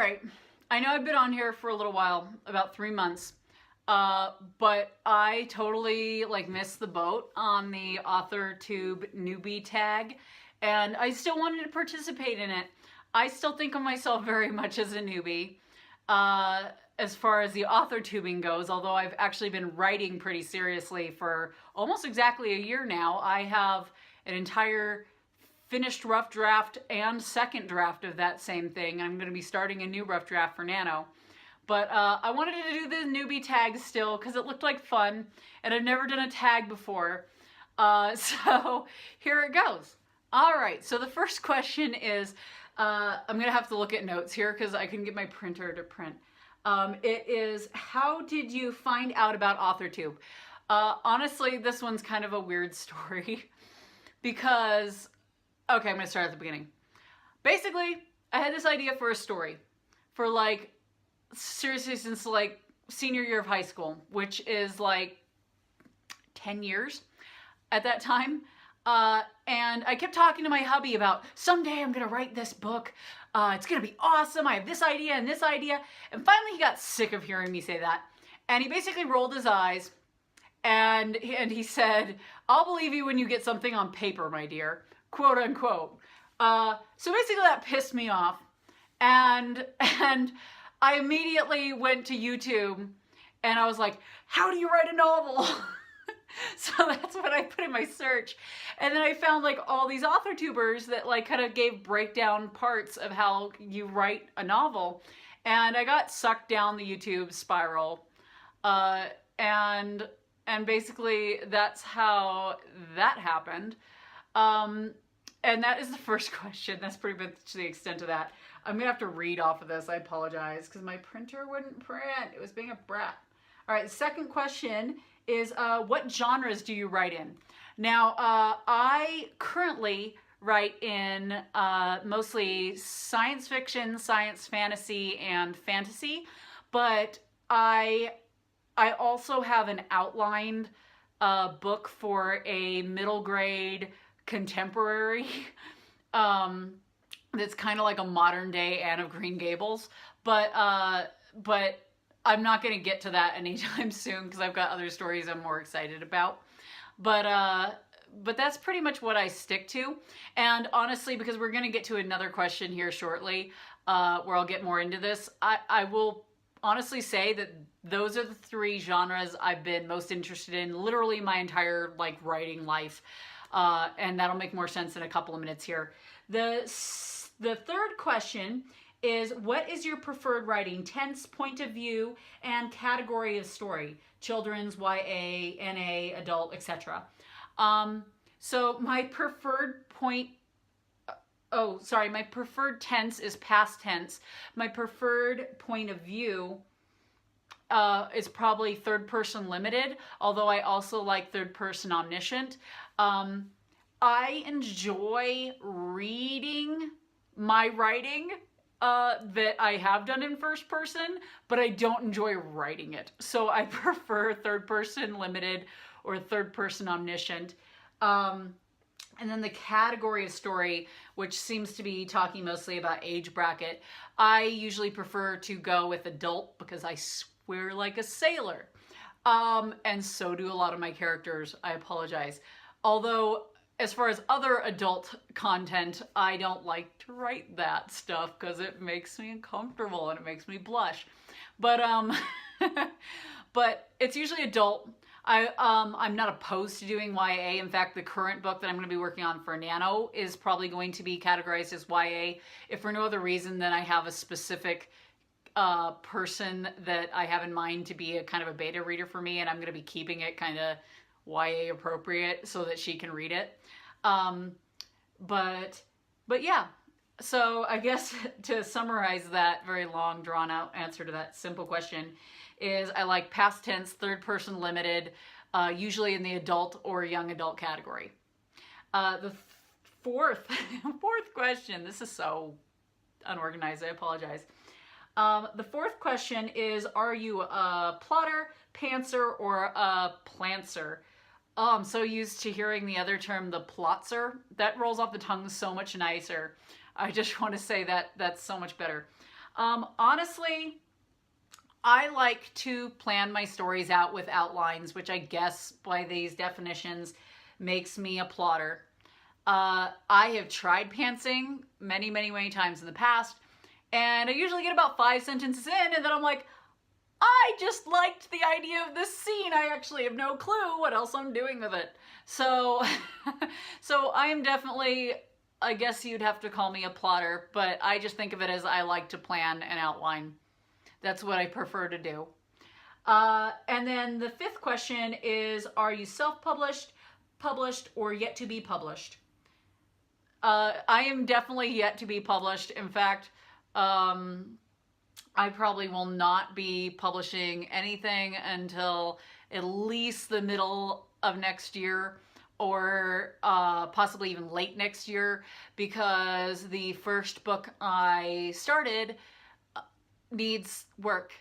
right. I know I've been on here for a little while, about 3 months, but I totally missed the boat on the Authortube Newbie Tag, and I still wanted to participate in it. I still think of myself very much as a newbie as far as the author tubing goes, although I've actually been writing pretty seriously for almost exactly a year now. I have an entire finished rough draft and second draft of that same thing. I'm going to be starting a new rough draft for Nano. But I wanted to do the newbie tag still because it looked like fun, and I've never done a tag before. So here it goes. All right, so the first question is, I'm going to have to look at notes here because I couldn't get my printer to print. It is, how did you find out about Authortube? Honestly, this one's kind of a weird story because, okay, I'm going to start at the beginning. Basically, I had this idea for a story for seriously since senior year of high school, which is 10 years at that time. And I kept talking to my hubby about someday I'm going to write this book. It's going to be awesome. I have this idea and this idea. And finally he got sick of hearing me say that. And he basically rolled his eyes and he said, "I'll believe you when you get something on paper, my dear," quote unquote. So basically that pissed me off. And I immediately went to YouTube and I was like, how do you write a novel? So that's what I put in my search. And then I found all these author tubers that kind of gave breakdown parts of how you write a novel. And I got sucked down the YouTube spiral. And basically that's how that happened. And that is the first question. That's pretty much the extent of that. I'm gonna have to read off of this. I apologize because my printer wouldn't print. It was being a brat. All right, the second question is, what genres do you write in? Now, I currently write in mostly science fiction, science fantasy, and fantasy, but I also have an outlined book for a middle grade contemporary that's kind of like a modern day Anne of Green Gables, but I'm not going to get to that anytime soon because I've got other stories I'm more excited about. But that's pretty much what I stick to. And honestly, because we're going to get to another question here shortly, where I'll get more into this, I will honestly say that those are the three genres I've been most interested in literally my entire writing life. And that'll make more sense in a couple of minutes here. The third question is, what is your preferred writing tense, point of view, and category of story? Children's, YA, NA, adult, etc. So my preferred my preferred tense is past tense. My preferred point of view is probably third person limited, although I also like third person omniscient. I enjoy reading my writing that I have done in first person, but I don't enjoy writing it. So I prefer third person limited or third person omniscient. And then the category of story, which seems to be talking mostly about age bracket, I usually prefer to go with adult because I swear like a sailor. And so do a lot of my characters. I apologize. Although, as far as other adult content, I don't like to write that stuff because it makes me uncomfortable and it makes me blush. But but it's usually adult. I'm not opposed to doing YA. In fact, the current book that I'm going to be working on for Nano is probably going to be categorized as YA. If for no other reason than I have a specific person that I have in mind to be a kind of a beta reader for me, and I'm going to be keeping it kind of YA appropriate so that she can read it. But yeah, so I guess to summarize that very long drawn out answer to that simple question is I like past tense, third person limited, usually in the adult or young adult category. The fourth question, this is so unorganized, I apologize. The fourth question is, are you a plotter, pantser, or a plantser? Oh, I'm so used to hearing the other term, the plotzer. That rolls off the tongue so much nicer. I just want to say that that's so much better. Honestly, I like to plan my stories out with outlines, which I guess by these definitions makes me a plotter. I have tried pantsing many, many, many times in the past, and I usually get about 5 sentences in, and then I'm like, I just liked the idea of this scene. I actually have no clue what else I'm doing with it. So, so I am definitely, I guess you'd have to call me a plotter, but I just think of it as I like to plan and outline. That's what I prefer to do. And then the 5th question is, are you self-published, published, or yet to be published? I am definitely yet to be published. In fact, I probably will not be publishing anything until at least the middle of next year, or possibly even late next year, because the first book I started needs work,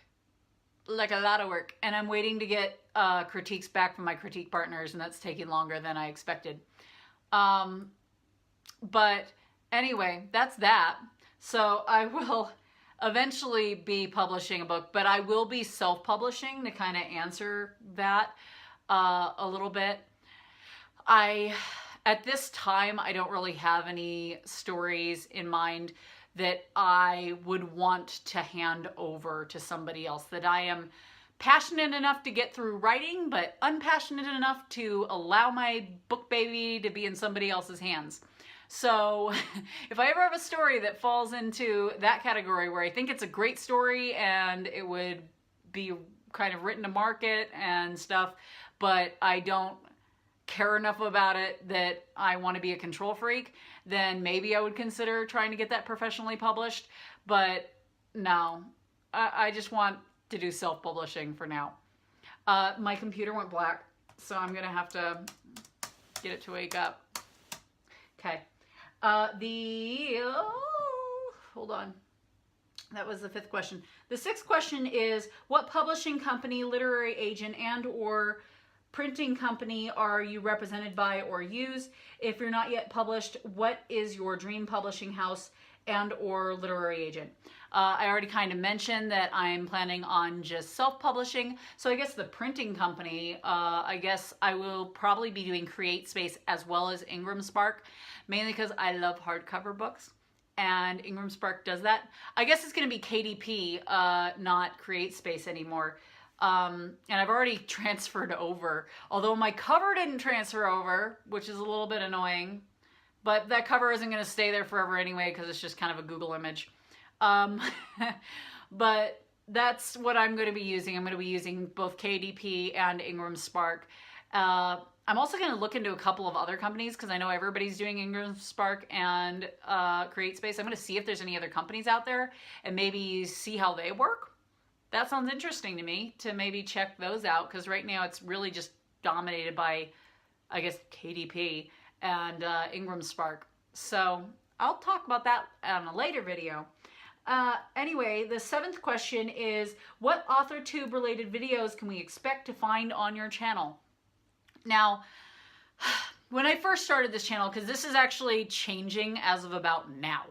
like a lot of work, and I'm waiting to get critiques back from my critique partners, and that's taking longer than I expected. But anyway, that's that. So I will eventually be publishing a book, but I will be self-publishing to kind of answer that a little bit. At this time, I don't really have any stories in mind that I would want to hand over to somebody else, that I am passionate enough to get through writing, but unpassionate enough to allow my book baby to be in somebody else's hands. So if I ever have a story that falls into that category where I think it's a great story and it would be kind of written to market and stuff, but I don't care enough about it that I want to be a control freak, then maybe I would consider trying to get that professionally published. But no, I just want to do self-publishing for now. My computer went black, so I'm gonna have to get it to wake up. Okay. Hold on. That was the 5th question. The 6th question is, what publishing company, literary agent, and or printing company are you represented by or use? If you're not yet published, what is your dream publishing house and or literary agent? I already kind of mentioned that I'm planning on just self-publishing. So I guess the printing company, I guess I will probably be doing CreateSpace as well as Ingram Spark, mainly because I love hardcover books and Ingram Spark does that. I guess it's going to be KDP, not CreateSpace anymore. And I've already transferred over, although my cover didn't transfer over, which is a little bit annoying, but that cover isn't going to stay there forever anyway, because it's just kind of a Google image. But that's what I'm going to be using. I'm going to be using both KDP and Ingram Spark. I'm also going to look into a couple of other companies, because I know everybody's doing Ingram Spark and CreateSpace. I'm going to see if there's any other companies out there and maybe see how they work. That sounds interesting to me, to maybe check those out, because right now it's really just dominated by, I guess, KDP and Ingram Spark. So I'll talk about that on a later video. Anyway, the 7th question is, what Authortube related videos can we expect to find on your channel? Now, when I first started this channel, because this is actually changing as of about now.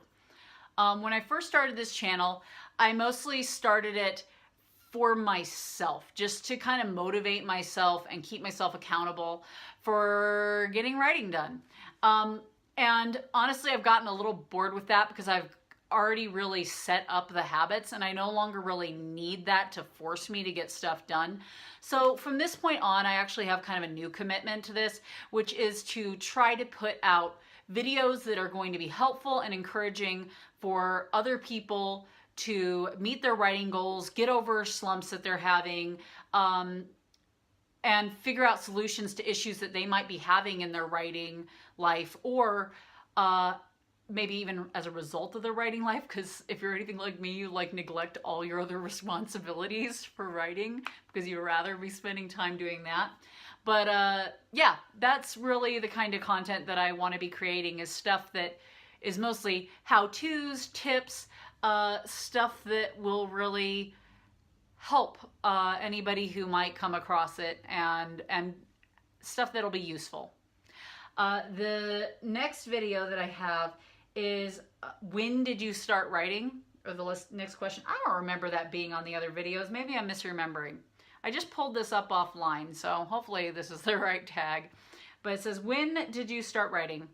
When I first started this channel, I mostly started it for myself, just to kind of motivate myself and keep myself accountable for getting writing done. And honestly, I've gotten a little bored with that, because I've already really set up the habits and I no longer really need that to force me to get stuff done. So from this point on, I actually have kind of a new commitment to this, which is to try to put out videos that are going to be helpful and encouraging for other people to meet their writing goals, get over slumps that they're having, and figure out solutions to issues that they might be having in their writing life, or maybe even as a result of their writing life, because if you're anything like me, you like neglect all your other responsibilities for writing because you'd rather be spending time doing that. But yeah, that's really the kind of content that I want to be creating, is stuff that is mostly how-tos, tips, stuff that will really help anybody who might come across it, and stuff that'll be useful. The next video that I have is when did you start writing? or the next question. I don't remember that being on the other videos. Maybe I'm misremembering. I just pulled this up offline, so hopefully this is the right tag. But it says, when did you start writing?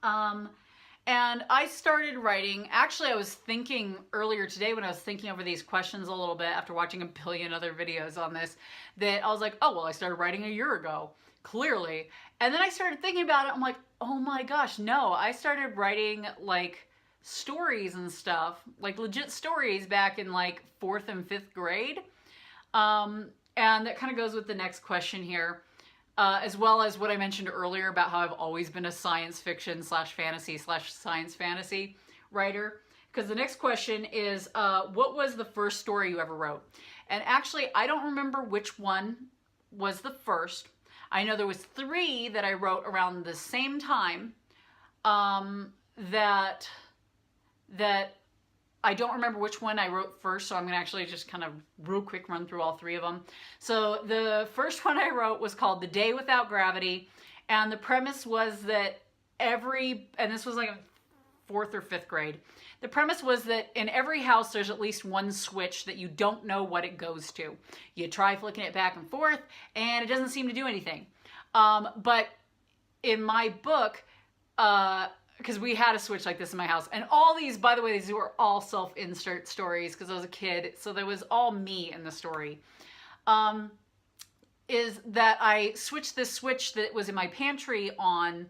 And I started writing, actually I was thinking earlier today when I was thinking over these questions a little bit after watching a billion other videos on this, that I was like, oh, well, I started writing a year ago, clearly. And then I started thinking about it, I'm like, oh my gosh, no, I started writing like stories and stuff, like legit stories back in like 4th and 5th grade. And that kind of goes with the next question here. As well as what I mentioned earlier about how I've always been a science fiction / fantasy / science fantasy writer. Because the next question is, what was the first story you ever wrote? And actually, I don't remember which one was the first. I know there was 3 that I wrote around the same time that I don't remember which one I wrote first, so I'm going to actually just kind of real quick run through all 3 of them. So the first one I wrote was called The Day Without Gravity, and the premise was that and this was like 4th or 5th grade, the premise was that in every house there's at least one switch that you don't know what it goes to. You try flicking it back and forth, and it doesn't seem to do anything. But in my book, because we had a switch like this in my house. And all these, by the way, these were all self-insert stories because I was a kid. So there was all me in the story. Is that I switched this switch that was in my pantry on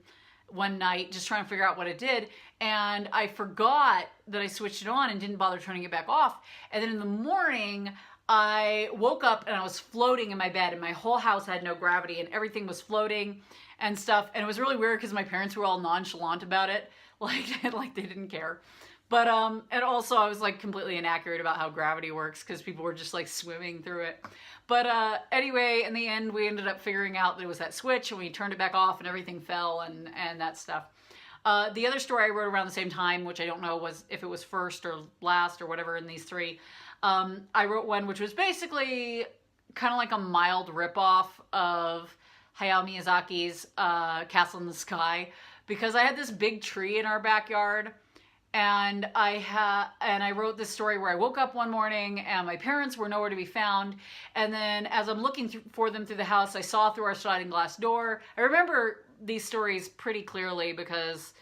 one night, just trying to figure out what it did. And I forgot that I switched it on and didn't bother turning it back off. And then in the morning, I woke up and I was floating in my bed and my whole house had no gravity and everything was floating and stuff. And it was really weird because my parents were all nonchalant about it. Like they didn't care. But, and also I was like completely inaccurate about how gravity works because people were just like swimming through it. But anyway, in the end, we ended up figuring out that it was that switch and we turned it back off and everything fell and that stuff. The other story I wrote around the same time, which I don't know was if it was first or last or whatever in these 3, I wrote one which was basically kind of like a mild ripoff of Hayao Miyazaki's Castle in the Sky, because I had this big tree in our backyard, and I wrote this story where I woke up one morning and my parents were nowhere to be found, and then as I'm looking for them through the house, I saw through our sliding glass door. I remember these stories pretty clearly because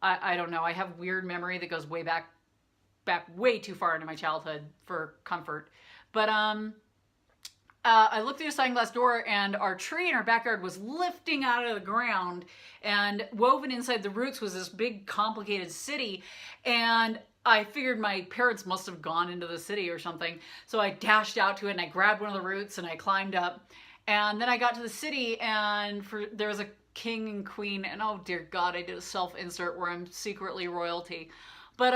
I don't know, I have weird memory that goes way back way too far into my childhood for comfort. But I looked through the sliding glass door and our tree in our backyard was lifting out of the ground, and woven inside the roots was this big complicated city, and I figured my parents must have gone into the city or something. So I dashed out to it and I grabbed one of the roots and I climbed up, and then I got to the city and there was a king and queen, and oh dear God, I did a self-insert where I'm secretly royalty. But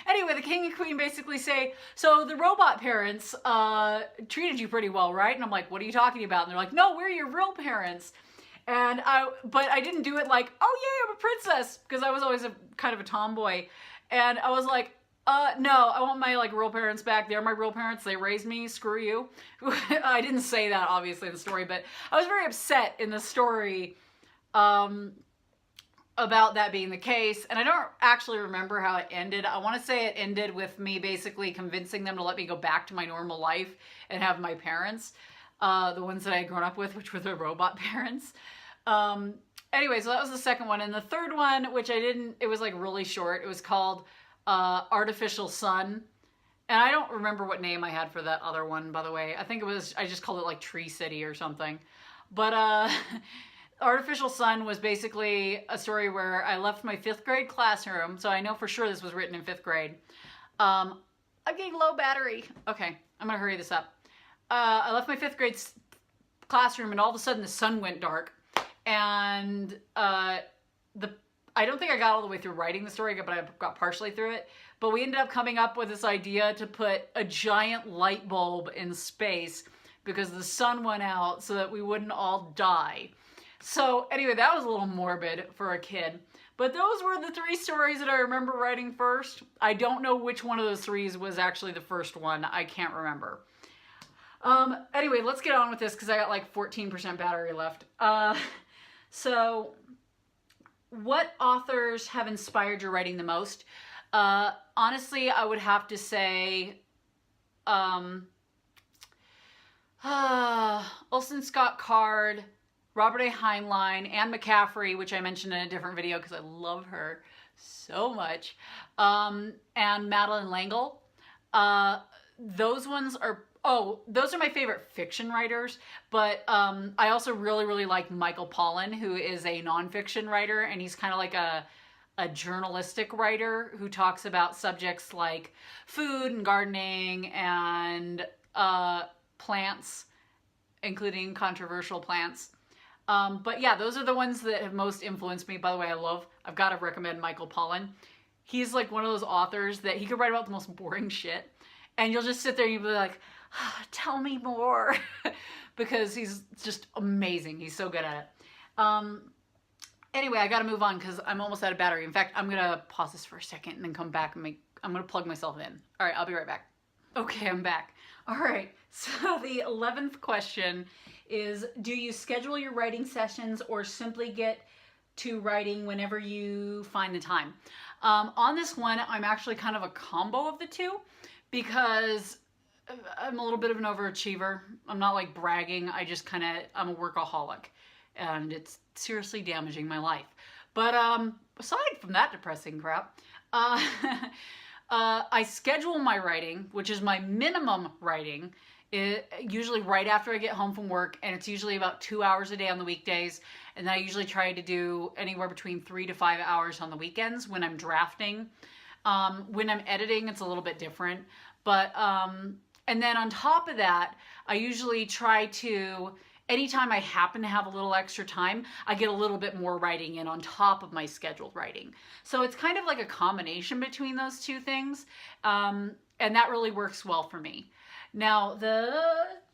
anyway, the king and queen basically say, so the robot parents treated you pretty well, right? And I'm like, what are you talking about? And they're like, no, we're your real parents. And but I didn't do it like, oh yay, I'm a princess, because I was always kind of a tomboy. And I was like, no, I want my like real parents back. They're my real parents. They raised me. Screw you. I didn't say that obviously in the story, but I was very upset in the story about that being the case. And I don't actually remember how it ended. I want to say it ended with me basically convincing them to let me go back to my normal life and have my parents, the ones that I had grown up with, which were the robot parents. Anyway, so that was the second one. And the third one, which it was like really short. It was called Artificial Sun. And I don't remember what name I had for that other one, by the way. I think I just called it like Tree City or something. But Artificial Sun was basically a story where I left my 5th grade classroom. So I know for sure this was written in 5th grade. I'm getting low battery. Okay, I'm gonna hurry this up. I left my 5th grade classroom and all of a sudden the sun went dark. And I don't think I got all the way through writing the story, but I got partially through it. But we ended up coming up with this idea to put a giant light bulb in space because the sun went out so that we wouldn't all die. So anyway, that was a little morbid for a kid. But those were the 3 stories that I remember writing first. I don't know which one of those 3 was actually the first one. I can't remember. Anyway, let's get on with this because I got like 14% battery left. So what authors have inspired your writing the most? Honestly, I would have to say Olson Scott Card, Robert A. Heinlein, Anne McCaffrey, which I mentioned in a different video because I love her so much, and Madeleine L'Engle. Those ones are, those are my favorite fiction writers, but I also really, really like Michael Pollan, who is a nonfiction writer, and he's kind of like a journalistic writer who talks about subjects like food and gardening and plants, including controversial plants. But yeah, those are the ones that have most influenced me. By the way, I've got to recommend Michael Pollan. He's like one of those authors that he could write about the most boring shit, and you'll just sit there and you'll be like, tell me more, because he's just amazing. He's so good at it. Anyway, I gotta move on because I'm almost out of battery. In fact, I'm gonna pause this for a second and then come back and I'm gonna plug myself in. All right, I'll be right back. Okay, I'm back. All right, so the 11th question is, do you schedule your writing sessions or simply get to writing whenever you find the time? On this one, I'm actually kind of a combo of the two because I'm a little bit of an overachiever. I'm not like bragging. I'm a workaholic, and it's seriously damaging my life. But aside from that depressing crap, I schedule my writing, which is my minimum writing, usually right after I get home from work, and it's usually about 2 hours a day on the weekdays, and then I usually try to do anywhere between 3 to 5 hours on the weekends when I'm drafting. When I'm editing, it's a little bit different, but and then on top of that, I usually try to, anytime I happen to have a little extra time, I get a little bit more writing in on top of my scheduled writing. So it's kind of like a combination between those two things, and that really works well for me. Now, the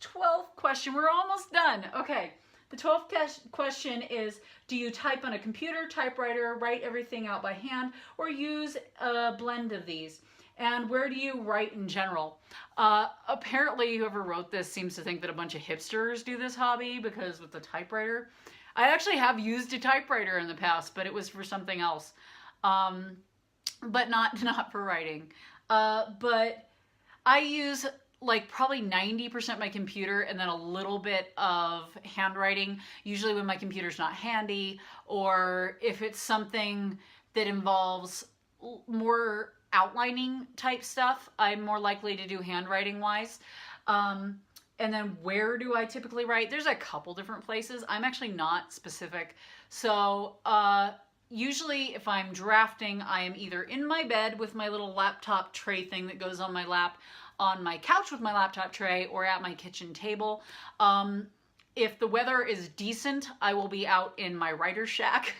12th question, we're almost done. Okay, the 12th question is, do you type on a computer, typewriter, write everything out by hand, or use a blend of these? And where do you write in general? Apparently, whoever wrote this seems to think that a bunch of hipsters do this hobby, because with the typewriter, I actually have used a typewriter in the past, but it was for something else, but not for writing. But I use like probably 90% my computer and then a little bit of handwriting, usually when my computer's not handy, or if it's something that involves more outlining type stuff, I'm more likely to do handwriting wise. And then where do I typically write? There's a couple different places. I'm actually not specific. So usually if I'm drafting, I am either in my bed with my little laptop tray thing that goes on my lap, on my couch with my laptop tray, or at my kitchen table. If the weather is decent, I will be out in my writer's shack,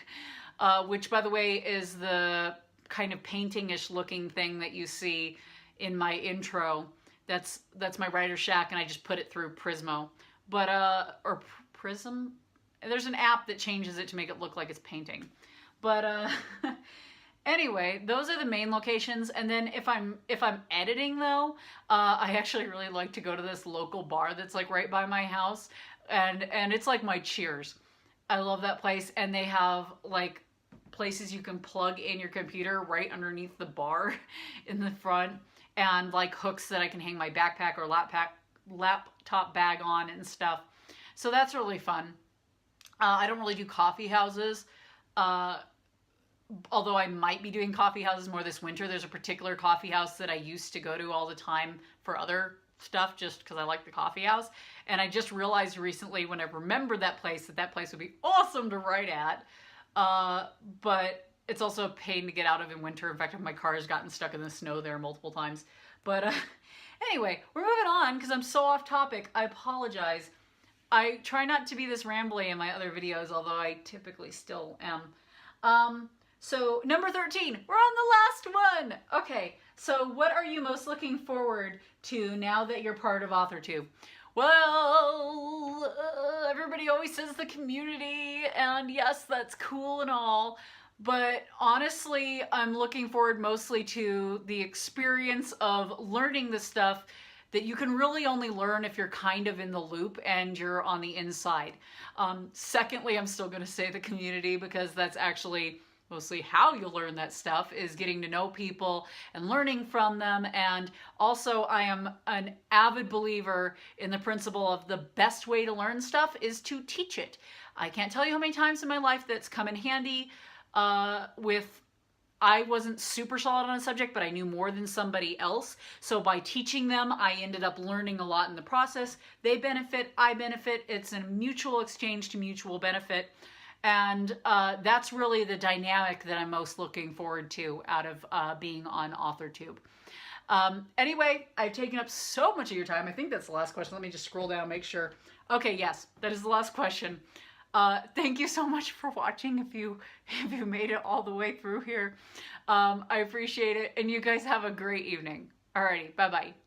which by the way is the kind of painting-ish looking thing that you see in my intro. That's my writer's shack, and I just put it through Prismo. But or Prism? There's an app that changes it to make it look like it's painting. But anyway, those are the main locations. And then if I'm editing though, I actually really like to go to this local bar that's like right by my house, and it's like my Cheers. I love that place, and they have like places you can plug in your computer right underneath the bar in the front, and like hooks that I can hang my backpack or laptop bag on and stuff. So that's really fun. I don't really do coffee houses, although I might be doing coffee houses more this winter. There's a particular coffee house that I used to go to all the time for other stuff, just because I like the coffee house. And I just realized recently when I remembered that place would be awesome to write at. But it's also a pain to get out of in winter. In fact, my car has gotten stuck in the snow there multiple times. But anyway, we're moving on because I'm so off topic. I apologize. I try not to be this rambly in my other videos, although I typically still am. So number 13, we're on the last one. Okay, so what are you most looking forward to now that you're part of Authortube? Well, everybody always says the community, and yes, that's cool and all, but honestly, I'm looking forward mostly to the experience of learning the stuff that you can really only learn if you're kind of in the loop and you're on the inside. Secondly, I'm still going to say the community, because that's actually mostly how you learn that stuff is getting to know people and learning from them. And also, I am an avid believer in the principle of the best way to learn stuff is to teach it. I can't tell you how many times in my life that's come in handy with I wasn't super solid on a subject, but I knew more than somebody else. So by teaching them, I ended up learning a lot in the process. They benefit, I benefit. It's a mutual exchange to mutual benefit. And that's really the dynamic that I'm most looking forward to out of being on Authortube. Anyway, I've taken up so much of your time. I think that's the last question. Let me just scroll down and make sure. Okay, yes, that is the last question. Thank you so much for watching if you made it all the way through here. I appreciate it, and you guys have a great evening. Alrighty, bye-bye.